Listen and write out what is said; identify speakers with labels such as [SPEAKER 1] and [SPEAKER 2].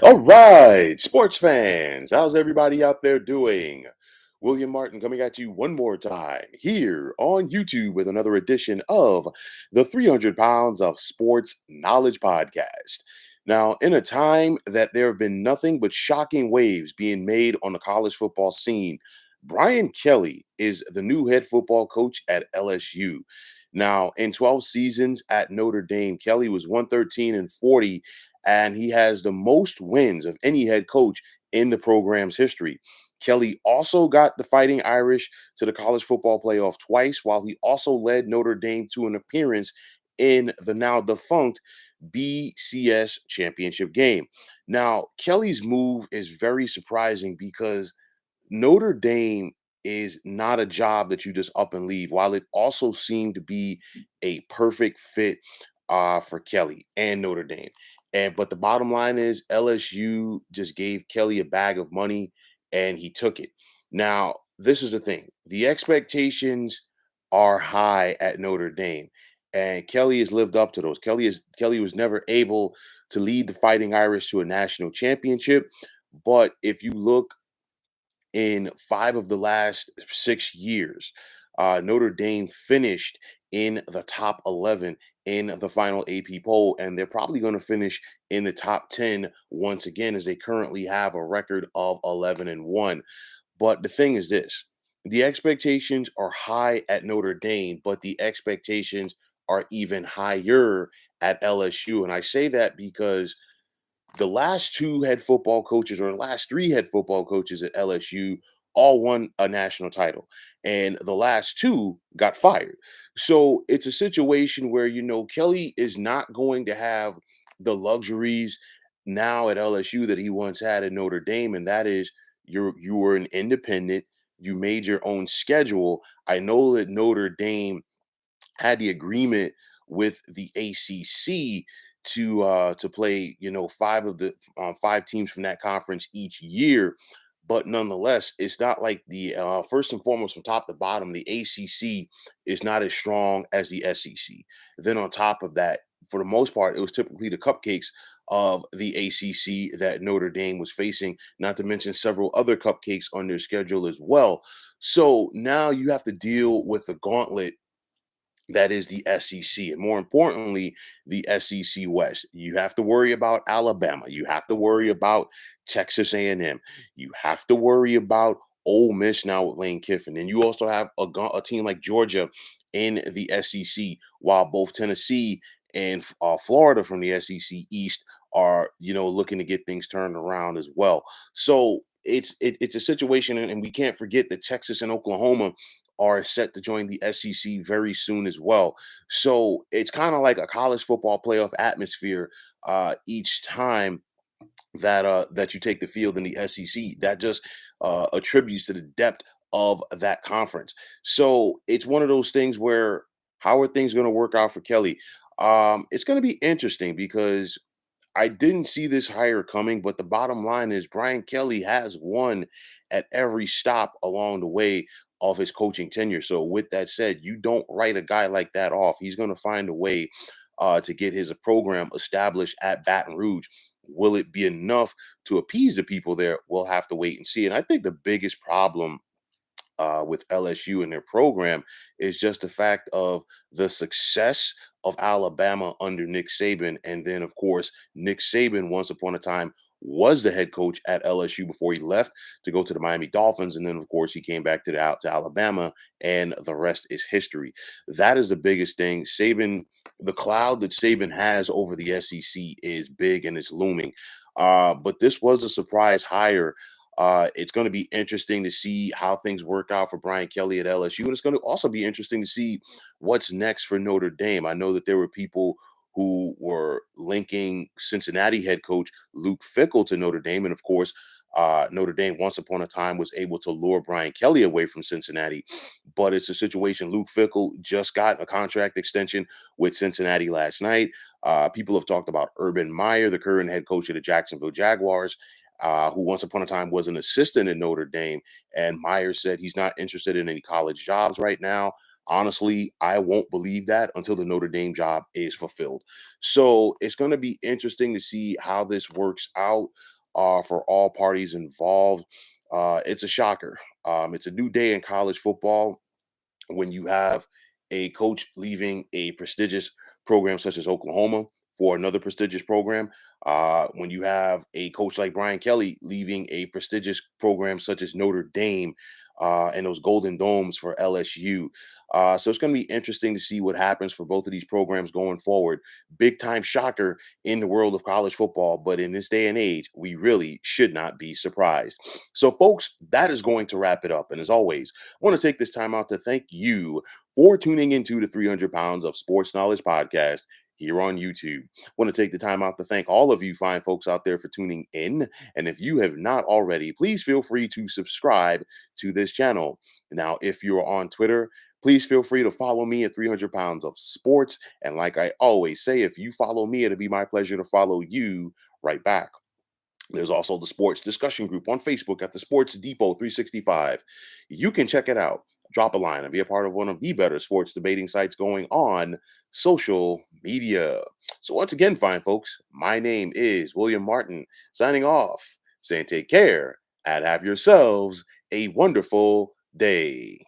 [SPEAKER 1] All right, sports fans, how's everybody out there doing? William Martin coming at you one more time here on YouTube with another edition of the 300 Pounds of Sports Knowledge Podcast. Now, in a time that there have been nothing but shocking waves being made on the college football scene, Brian Kelly is the new head football coach at LSU. Now, in 12 seasons at Notre Dame, Kelly was 113-40, and he has the most wins of any head coach in the program's history. Kelly also got the Fighting Irish to the college football playoff twice, while he also led Notre Dame to an appearance in the now defunct BCS championship game. Now, Kelly's move is very surprising because Notre Dame is not a job that you just up and leave, while it also seemed to be a perfect fit for Kelly and Notre Dame. But the bottom line is LSU just gave Kelly a bag of money and he took it. Now, this is the thing. The expectations are high at Notre Dame. And Kelly has lived up to those. Kelly was never able to lead the Fighting Irish to a national championship. But if you look in 5 of the last 6 years. Notre Dame finished in the top 11 in the final AP poll, and they're probably going to finish in the top 10 once again, as they currently have a record of 11-1. But the thing is this: the expectations are high at Notre Dame, but the expectations are even higher at LSU. And I say that because the last two head football coaches, or the last three head football coaches at LSU, all won a national title, and the last two got fired. So it's a situation where Kelly is not going to have the luxuries now at LSU that he once had at Notre Dame, and that is you were an independent, you made your own schedule. I know that Notre Dame had the agreement with the ACC to play, five teams from that conference each year. But nonetheless, it's not like the first and foremost, from top to bottom, the ACC is not as strong as the SEC. Then on top of that, for the most part, it was typically the cupcakes of the ACC that Notre Dame was facing, not to mention several other cupcakes on their schedule as well. So now you have to deal with the gauntlet that is the SEC, and more importantly, the SEC West. You have to worry about Alabama. You have to worry about Texas A&M. You have to worry about Ole Miss now with Lane Kiffin, and you also have a team like Georgia in the SEC, while both Tennessee and Florida from the SEC East are looking to get things turned around as well. So it's a situation, and we can't forget that Texas and Oklahoma are set to join the SEC very soon as well. So it's kind of like a college football playoff atmosphere each time that you take the field in the SEC. That just attributes to the depth of that conference. So it's one of those things where how are things going to work out for Kelly? It's going to be interesting because I didn't see this hire coming, but the bottom line is Brian Kelly has won at every stop along the way of his coaching tenure. So, with that said, you don't write a guy like that off. He's going to find a way to get his program established at Baton Rouge. Will it be enough to appease the people there? We'll have to wait and see. And I think the biggest problem with LSU and their program is just the fact of the success of Alabama under Nick Saban. And then, of course, Nick Saban, once upon a time, was the head coach at LSU before he left to go to the Miami Dolphins. And then, of course, he came back to Alabama, and the rest is history. That is the biggest thing. Saban, the cloud that Saban has over the SEC is big and it's looming. But this was a surprise hire. It's going to be interesting to see how things work out for Brian Kelly at LSU. And it's going to also be interesting to see what's next for Notre Dame. I know that there were people who were linking Cincinnati head coach Luke Fickle to Notre Dame. And of course, Notre Dame once upon a time was able to lure Brian Kelly away from Cincinnati. But it's a situation. Luke Fickle just got a contract extension with Cincinnati last night. People have talked about Urban Meyer, the current head coach of the Jacksonville Jaguars, who once upon a time was an assistant in Notre Dame. And Meyer said he's not interested in any college jobs right now. Honestly, I won't believe that until the Notre Dame job is fulfilled. So it's going to be interesting to see how this works out for all parties involved. It's a shocker. It's a new day in college football when you have a coach leaving a prestigious program such as Oklahoma for another prestigious program, when you have a coach like Brian Kelly leaving a prestigious program such as Notre Dame and those Golden Domes for LSU. So it's going to be interesting to see what happens for both of these programs going forward. Big time shocker in the world of college football, but in this day and age, we really should not be surprised. So, folks, that is going to wrap it up. And as always, I want to take this time out to thank you for tuning into the 300 Pounds of Sports Knowledge podcast here on YouTube. I want to take the time out to thank all of you fine folks out there for tuning in. And if you have not already, please feel free to subscribe to this channel. Now, if you're on Twitter, please feel free to follow me at 300 Pounds of Sports. And like I always say, if you follow me, it'll be my pleasure to follow you right back. There's also the sports discussion group on Facebook at the Sports Depot 365. You can check it out. Drop a line and be a part of one of the better sports debating sites going on social media. So, once again, fine folks, my name is William Martin, signing off, saying take care and have yourselves a wonderful day.